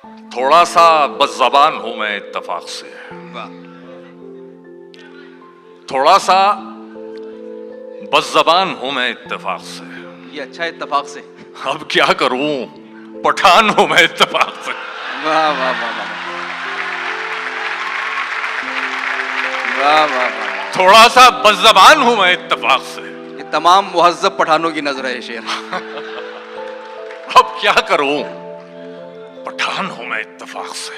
थोड़ा सा बज़बान हूं मैं इत्तेफाक से, वाह, थोड़ा सा बज़बान हूं मैं इत्तेफाक से। ये अच्छा है इत्तेफाक से। अब क्या करूं, पठान हूं मैं इत्तेफाक से। वाह वाह वाह वाह वाह वाह वाह। थोड़ा सा बज़बान हूं मैं इत्तेफाक से। ये तमाम मुहज्जब पठानों की नजर है ये शेर। अब क्या करूं, पठान हूं मैं इत्तेफाक से।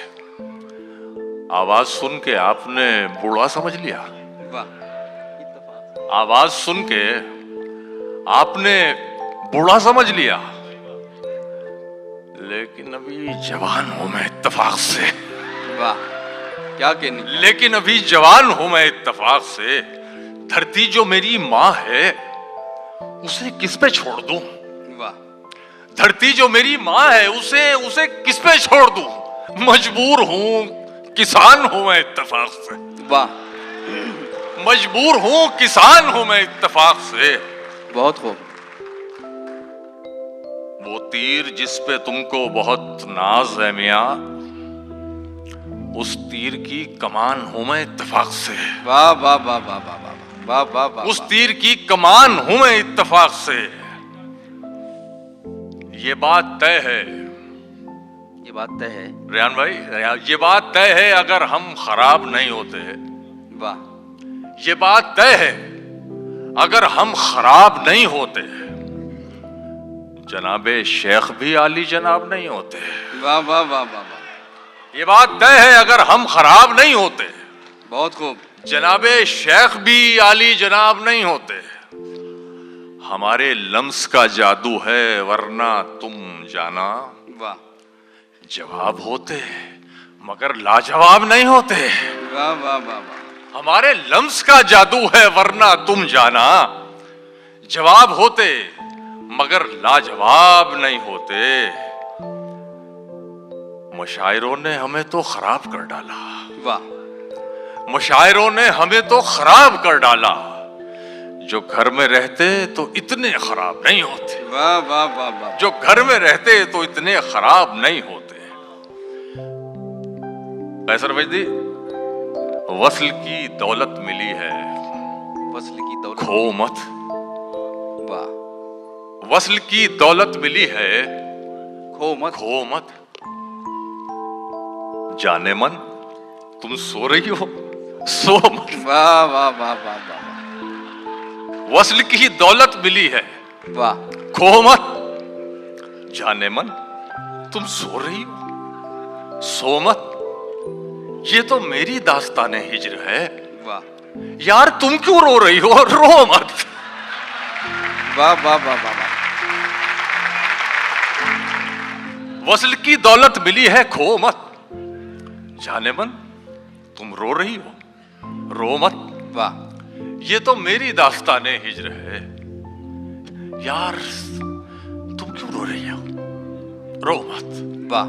आवाज सुन के आपने बूढ़ा समझ लिया, वाह, इत्तेफाक। आवाज सुन के आपने बूढ़ा समझ लिया, लेकिन अभी जवान हूं मैं इत्तेफाक से। वाह, क्या कहने। लेकिन अभी जवान हूं मैं इत्तेफाक से। धरती जो मेरी माँ है उसे किस पे छोड़ दूं, वाह, धरती जो मेरी माँ है उसे किस पे छोड़ दूं। मजबूर हूं, किसान हूं मैं इत्तेफाक से। वाह, मजबूर हूं, किसान हूं मैं इत्तेफाक से। बहुत खूब। वो तीर जिस पे तुमको बहुत नाज है मियां, उस तीर की कमान हूं मैं इत्तेफाक से। वाह वाह वाह वाह वाह वाह वाह वाह वाह। उस तीर की कमान हूं मैं इत्तेफाक से। ये बात तय है, ये बात तय है। रेहान भाई, ये बात तय है अगर हम खराब नहीं होते। वाह, ये बात तय है अगर हम खराब नहीं होते, जनाबे शेख भी आली जनाब नहीं होते। वाह वाह वाह वाह वाह। ये बात तय है अगर हम खराब नहीं होते, बहुत खूब। जनाबे शेख भी आली जनाब नहीं होते। हमारे लम्स का जादू है वरना तुम जाना वाह जवाब होते मगर लाजवाब नहीं होते। वाह वाह वाह वाह। हमारे लम्स का जादू है वरना तुम जाना जवाब होते मगर लाजवाब नहीं होते। मुशायरों ने हमें तो खराब कर डाला, वाह, मुशायरों ने हमें तो खराब कर डाला। जो घर में रहते तो इतने खराब नहीं होते, वाह वाह वाह वाह। जो घर में रहते तो इतने खराब नहीं होते। कैसर वजदी, वस्ल की दौलत मिली है, वस्ल की दौलत। खो मत। वाह, वस्ल की दौलत मिली है, खो मत। खो मत। जाने मन तुम सो रही हो, सो मत। वाह वाह वाह वाह वाह। वस्ल की दौलत मिली है, वाह, खो मत। जाने मन तुम सो रही हो, सो मत। ये तो मेरी दास्ताने हिज्र है, वाह। यार तुम क्यों रो रही हो, रो मत। वाह वाह वाह वाह वाह। वस्ल की दौलत मिली है, खो मत। जाने मन तुम रो रही हो, रो मत। वाह, ये तो मेरी दास्ताने हिज्र है, यार तुम क्यों रो रही हो, रो मत। वाह।